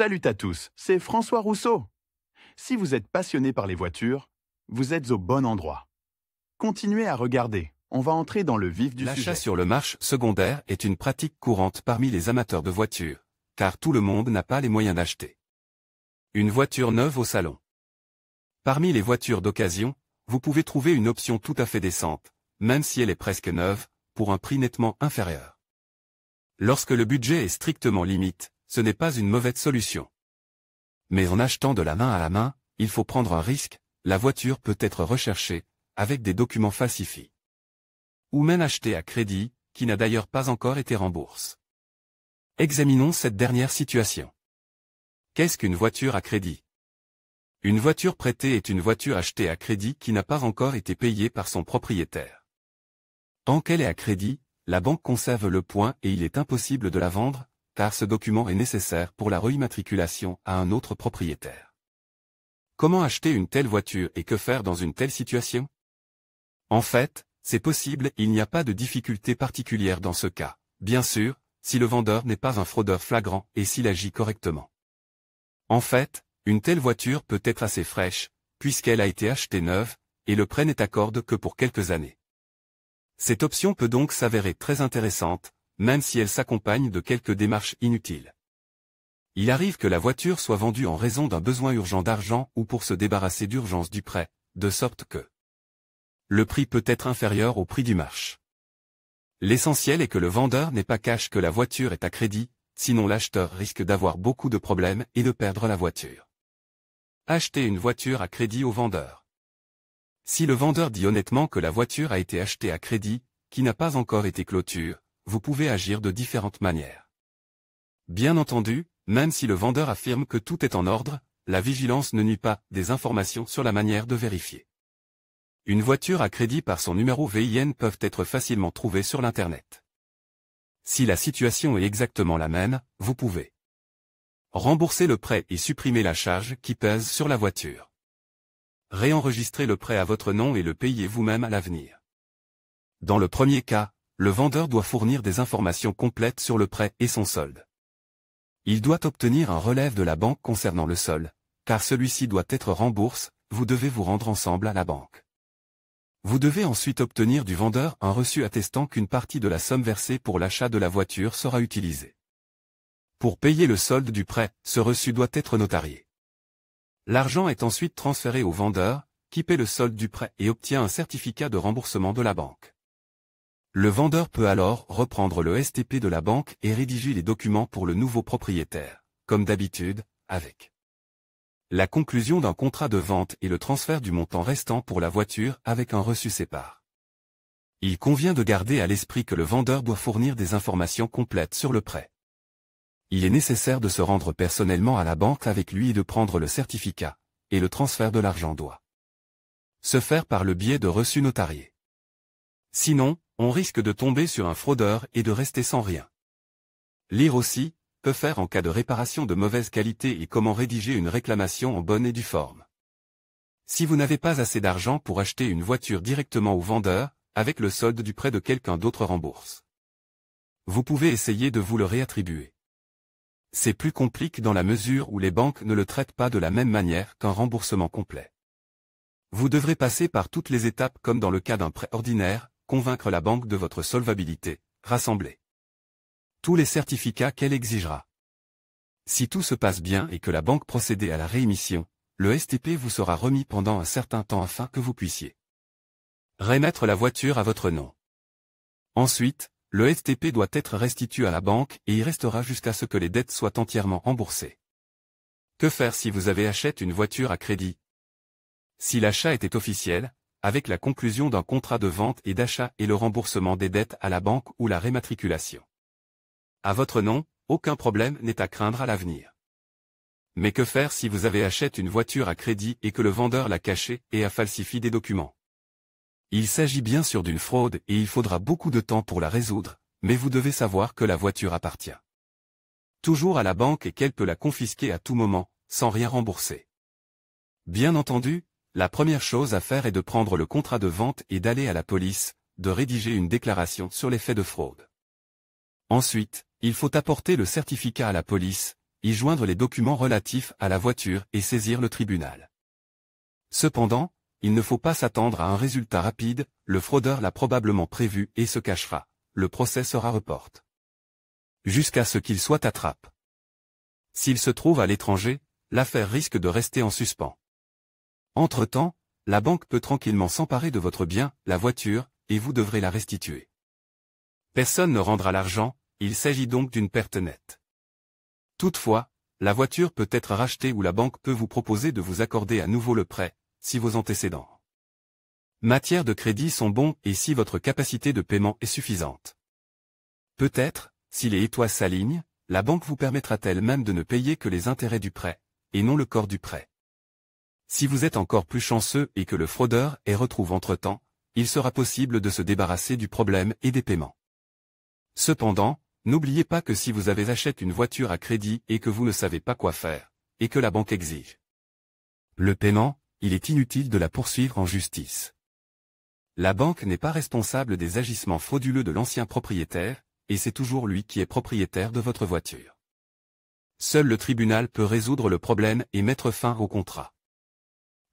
Salut à tous, c'est François Rousseau. Si vous êtes passionné par les voitures, vous êtes au bon endroit. Continuez à regarder, on va entrer dans le vif du sujet. L'achat sur le marché secondaire est une pratique courante parmi les amateurs de voitures, car tout le monde n'a pas les moyens d'acheter une voiture neuve au salon. Parmi les voitures d'occasion, vous pouvez trouver une option tout à fait décente, même si elle est presque neuve, pour un prix nettement inférieur. Lorsque le budget est strictement limite, ce n'est pas une mauvaise solution. Mais en achetant de la main à la main, il faut prendre un risque, la voiture peut être recherchée, avec des documents falsifiés. Ou même achetée à crédit, qui n'a d'ailleurs pas encore été remboursée. Examinons cette dernière situation. Qu'est-ce qu'une voiture à crédit? Une voiture prêtée est une voiture achetée à crédit qui n'a pas encore été payée par son propriétaire. Tant qu'elle est à crédit, la banque conserve le point et il est impossible de la vendre, car ce document est nécessaire pour la réimmatriculation à un autre propriétaire. Comment acheter une telle voiture et que faire dans une telle situation? En fait, c'est possible, il n'y a pas de difficulté particulière dans ce cas, bien sûr, si le vendeur n'est pas un fraudeur flagrant et s'il agit correctement. En fait, une telle voiture peut être assez fraîche, puisqu'elle a été achetée neuve, et le prêt n'est accordé que pour quelques années. Cette option peut donc s'avérer très intéressante, même si elle s'accompagne de quelques démarches inutiles. Il arrive que la voiture soit vendue en raison d'un besoin urgent d'argent ou pour se débarrasser d'urgence du prêt, de sorte que le prix peut être inférieur au prix du marché. L'essentiel est que le vendeur n'ait pas cache que la voiture est à crédit, sinon l'acheteur risque d'avoir beaucoup de problèmes et de perdre la voiture. Acheter une voiture à crédit au vendeur. Si le vendeur dit honnêtement que la voiture a été achetée à crédit, qui n'a pas encore été clôturée, vous pouvez agir de différentes manières. Bien entendu, même si le vendeur affirme que tout est en ordre, la vigilance ne nuit pas des informations sur la manière de vérifier. Une voiture à crédit par son numéro VIN peuvent être facilement trouvées sur l'Internet. Si la situation est exactement la même, vous pouvez rembourser le prêt et supprimer la charge qui pèse sur la voiture. Réenregistrer le prêt à votre nom et le payer vous-même à l'avenir. Dans le premier cas, le vendeur doit fournir des informations complètes sur le prêt et son solde. Il doit obtenir un relève de la banque concernant le solde, car celui-ci doit être remboursé, vous devez vous rendre ensemble à la banque. Vous devez ensuite obtenir du vendeur un reçu attestant qu'une partie de la somme versée pour l'achat de la voiture sera utilisée. Pour payer le solde du prêt, ce reçu doit être notarié. L'argent est ensuite transféré au vendeur, qui paie le solde du prêt et obtient un certificat de remboursement de la banque. Le vendeur peut alors reprendre le STP de la banque et rédiger les documents pour le nouveau propriétaire, comme d'habitude, avec la conclusion d'un contrat de vente et le transfert du montant restant pour la voiture avec un reçu sépare. Il convient de garder à l'esprit que le vendeur doit fournir des informations complètes sur le prêt. Il est nécessaire de se rendre personnellement à la banque avec lui et de prendre le certificat, et le transfert de l'argent doit se faire par le biais de reçus notariés. Sinon, on risque de tomber sur un fraudeur et de rester sans rien. Lire aussi, peut faire en cas de réparation de mauvaise qualité et comment rédiger une réclamation en bonne et due forme. Si vous n'avez pas assez d'argent pour acheter une voiture directement au vendeur, avec le solde du prêt de quelqu'un d'autre rembourse. Vous pouvez essayer de vous le réattribuer. C'est plus compliqué dans la mesure où les banques ne le traitent pas de la même manière qu'un remboursement complet. Vous devrez passer par toutes les étapes comme dans le cas d'un prêt ordinaire, convaincre la banque de votre solvabilité, rassembler tous les certificats qu'elle exigera. Si tout se passe bien et que la banque procède à la réémission, le STP vous sera remis pendant un certain temps afin que vous puissiez remettre la voiture à votre nom. Ensuite, le STP doit être restitué à la banque et y restera jusqu'à ce que les dettes soient entièrement remboursées. Que faire si vous avez acheté une voiture à crédit? Si l'achat était officiel, avec la conclusion d'un contrat de vente et d'achat et le remboursement des dettes à la banque ou la rématriculation à votre nom, aucun problème n'est à craindre à l'avenir. Mais que faire si vous avez acheté une voiture à crédit et que le vendeur l'a cachée et a falsifié des documents? Il s'agit bien sûr d'une fraude et il faudra beaucoup de temps pour la résoudre, mais vous devez savoir que la voiture appartient toujours à la banque et qu'elle peut la confisquer à tout moment, sans rien rembourser. Bien entendu, la première chose à faire est de prendre le contrat de vente et d'aller à la police, de rédiger une déclaration sur les faits de fraude. Ensuite, il faut apporter le certificat à la police, y joindre les documents relatifs à la voiture et saisir le tribunal. Cependant, il ne faut pas s'attendre à un résultat rapide, le fraudeur l'a probablement prévu et se cachera, le procès sera reporté. Jusqu'à ce qu'il soit attrapé. S'il se trouve à l'étranger, l'affaire risque de rester en suspens. Entre-temps, la banque peut tranquillement s'emparer de votre bien, la voiture, et vous devrez la restituer. Personne ne rendra l'argent, il s'agit donc d'une perte nette. Toutefois, la voiture peut être rachetée ou la banque peut vous proposer de vous accorder à nouveau le prêt, si vos antécédents matière de crédit sont bons et si votre capacité de paiement est suffisante. Peut-être, si les étoiles s'alignent, la banque vous permettra-t-elle même de ne payer que les intérêts du prêt, et non le corps du prêt. Si vous êtes encore plus chanceux et que le fraudeur est retrouvé entre-temps, il sera possible de se débarrasser du problème et des paiements. Cependant, n'oubliez pas que si vous avez acheté une voiture à crédit et que vous ne savez pas quoi faire, et que la banque exige le paiement, il est inutile de la poursuivre en justice. La banque n'est pas responsable des agissements frauduleux de l'ancien propriétaire, et c'est toujours lui qui est propriétaire de votre voiture. Seul le tribunal peut résoudre le problème et mettre fin au contrat.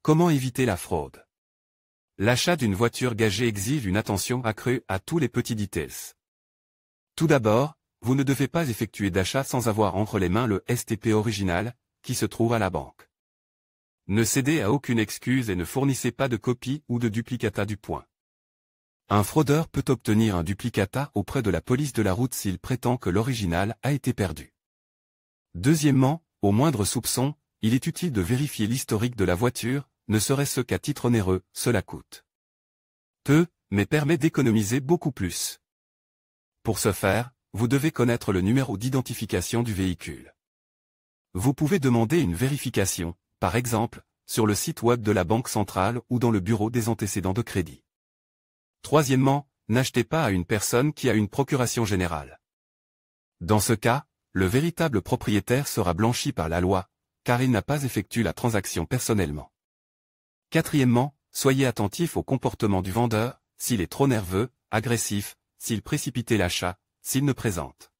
Comment éviter la fraude? L'achat d'une voiture gagée exige une attention accrue à tous les petits détails. Tout d'abord, vous ne devez pas effectuer d'achat sans avoir entre les mains le STP original, qui se trouve à la banque. Ne cédez à aucune excuse et ne fournissez pas de copie ou de duplicata du point. Un fraudeur peut obtenir un duplicata auprès de la police de la route s'il prétend que l'original a été perdu. Deuxièmement, au moindre soupçon, il est utile de vérifier l'historique de la voiture, ne serait-ce qu'à titre onéreux, cela coûte peu, mais permet d'économiser beaucoup plus. Pour ce faire, vous devez connaître le numéro d'identification du véhicule. Vous pouvez demander une vérification, par exemple, sur le site web de la Banque centrale ou dans le bureau des antécédents de crédit. Troisièmement, n'achetez pas à une personne qui a une procuration générale. Dans ce cas, le véritable propriétaire sera blanchi par la loi, car il n'a pas effectué la transaction personnellement. Quatrièmement, soyez attentif au comportement du vendeur, s'il est trop nerveux, agressif, s'il précipite l'achat, s'il ne présente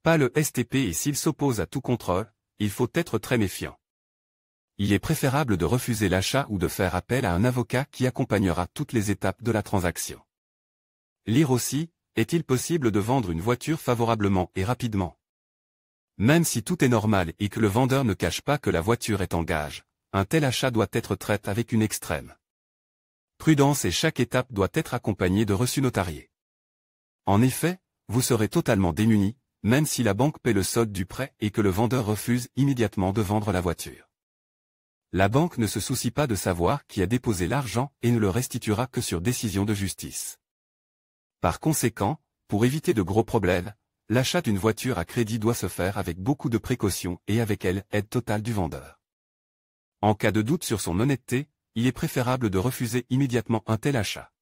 pas le STP et s'il s'oppose à tout contrôle, il faut être très méfiant. Il est préférable de refuser l'achat ou de faire appel à un avocat qui accompagnera toutes les étapes de la transaction. Lire aussi, est-il possible de vendre une voiture favorablement et rapidement? Même si tout est normal et que le vendeur ne cache pas que la voiture est en gage, un tel achat doit être traité avec une extrême prudence et chaque étape doit être accompagnée de reçus notariés. En effet, vous serez totalement démuni, même si la banque paie le solde du prêt et que le vendeur refuse immédiatement de vendre la voiture. La banque ne se soucie pas de savoir qui a déposé l'argent et ne le restituera que sur décision de justice. Par conséquent, pour éviter de gros problèmes, l'achat d'une voiture à crédit doit se faire avec beaucoup de précautions et avec elle, aide totale du vendeur. En cas de doute sur son honnêteté, il est préférable de refuser immédiatement un tel achat.